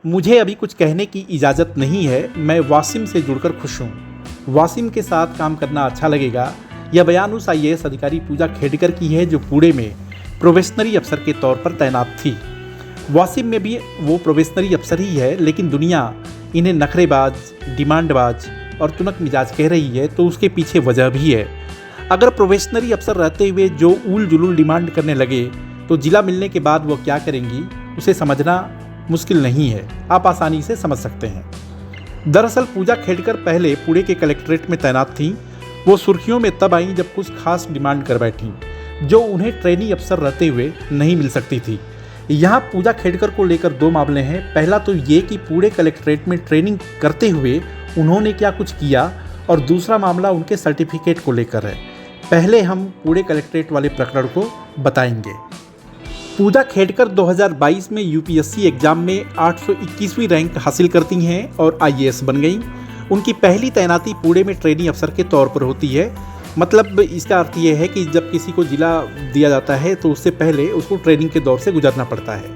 मुझे अभी कुछ कहने की इजाज़त नहीं है, मैं वासिम से जुड़कर खुश हूँ। वासिम के साथ काम करना अच्छा लगेगा। यह बयान उस IAS अधिकारी पूजा खेडकर की है जो पुणे में प्रोबेशनरी अफसर के तौर पर तैनात थी। वासिम में भी वो प्रोबेशनरी अफसर ही है, लेकिन दुनिया इन्हें नखरेबाज, डिमांडबाज और तुनक मिजाज कह रही है, तो उसके पीछे वजह भी है। अगर प्रोबेशनरी अफसर रहते हुए जो ऊल जुलूल डिमांड करने लगे तो जिला मिलने के बाद वो क्या करेंगी, उसे समझना मुश्किल नहीं है, आप आसानी से समझ सकते हैं। दरअसल पूजा खेडकर पहले पुणे के कलेक्ट्रेट में तैनात थीं। वो सुर्खियों में तब आईं जब कुछ खास डिमांड कर बैठीं जो उन्हें ट्रेनी अफसर रहते हुए नहीं मिल सकती थी। यहाँ पूजा खेडकर को लेकर दो मामले हैं। पहला तो ये कि पुणे कलेक्ट्रेट में ट्रेनिंग करते हुए उन्होंने क्या कुछ किया, और दूसरा मामला उनके सर्टिफिकेट को लेकर है। पहले हम पुणे कलेक्ट्रेट वाले प्रकरण को बताएंगे। पूजा खेडकर 2022 में UPSC एग्जाम में 821वीं रैंक हासिल करती हैं और IAS बन गईं। उनकी पहली तैनाती पुणे में ट्रेनी अफसर के तौर पर होती है। मतलब इसका अर्थ ये है कि जब किसी को जिला दिया जाता है तो उससे पहले उसको ट्रेनिंग के दौर से गुजरना पड़ता है,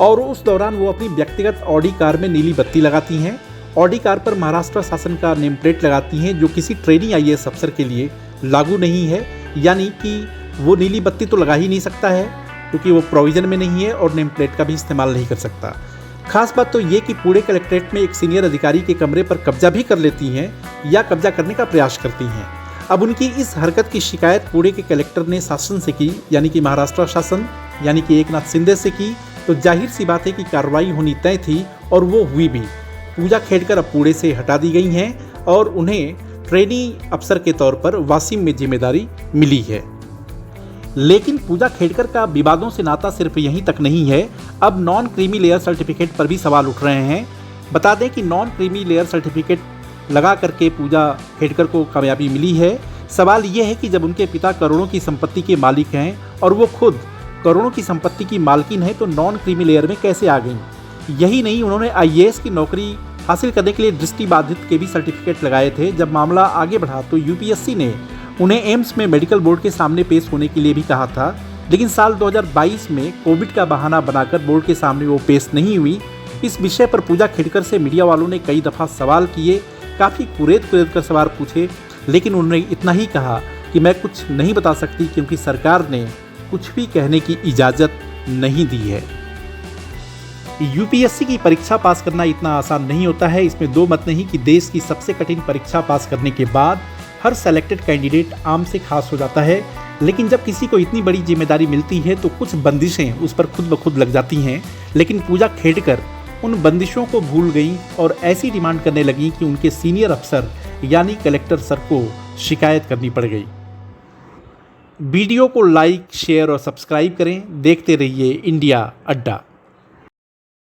और उस दौरान वो अपनी व्यक्तिगत ऑडी कार में नीली बत्ती लगाती हैं। ऑडी कार पर महाराष्ट्र शासन का नेम प्लेट लगाती हैं, जो किसी ट्रेनी IAS अफसर के लिए लागू नहीं है। यानी कि वो नीली बत्ती तो लगा ही नहीं सकता है, क्योंकि वो प्रोविज़न में नहीं है और नेम प्लेट का भी इस्तेमाल नहीं कर सकता। खास बात तो ये कि पुणे कलेक्ट्रेट में एक सीनियर अधिकारी के कमरे पर कब्जा भी कर लेती हैं या कब्जा करने का प्रयास करती हैं। अब उनकी इस हरकत की शिकायत पुणे के कलेक्टर ने शासन से की, यानी कि महाराष्ट्र शासन यानी कि एकनाथ शिंदे से की, तो जाहिर सी बात है कि कार्रवाई होनी तय थी और वो हुई भी। पूजा खेडकर अब पुणे से हटा दी गई हैं और उन्हें ट्रेनी अफसर के तौर पर वासिम में जिम्मेदारी मिली है। लेकिन पूजा खेडकर का विवादों से नाता सिर्फ यहीं तक नहीं है। अब नॉन क्रीमी लेयर सर्टिफिकेट पर भी सवाल उठ रहे हैं। बता दें कि नॉन क्रीमी लेयर सर्टिफिकेट लगा करके पूजा खेडकर को कामयाबी मिली है। सवाल ये है कि जब उनके पिता करोड़ों की संपत्ति के मालिक हैं और वो खुद करोड़ों की संपत्ति की मालकिन है, तो नॉन क्रीमी लेयर में कैसे आ गई। यही नहीं, उन्होंने IAS की नौकरी हासिल करने के लिए दृष्टिबाधित के भी सर्टिफिकेट लगाए थे। जब मामला आगे बढ़ा तो UPSC ने उन्हें एम्स में मेडिकल बोर्ड के सामने पेश होने के लिए भी कहा था, लेकिन साल 2022 में कोविड का बहाना बनाकर बोर्ड के सामने वो पेश नहीं हुई। इस विषय पर पूजा खेडकर से मीडिया वालों ने कई दफ़ा सवाल किए, काफ़ी कुरेद कर सवाल पूछे, लेकिन उन्होंने इतना ही कहा कि मैं कुछ नहीं बता सकती क्योंकि सरकार ने कुछ भी कहने की इजाज़त नहीं दी है। UPSC की परीक्षा पास करना इतना आसान नहीं होता है। इसमें दो मत नहीं कि देश की सबसे कठिन परीक्षा पास करने के बाद हर सेलेक्टेड कैंडिडेट आम से खास हो जाता है, लेकिन जब किसी को इतनी बड़ी जिम्मेदारी मिलती है तो कुछ बंदिशें उस पर खुद ब खुद लग जाती हैं। लेकिन पूजा खेडकर उन बंदिशों को भूल गई और ऐसी डिमांड करने लगी कि उनके सीनियर अफसर यानी कलेक्टर सर को शिकायत करनी पड़ गई। वीडियो को लाइक, शेयर और सब्सक्राइब करें। देखते रहिए इंडिया अड्डा।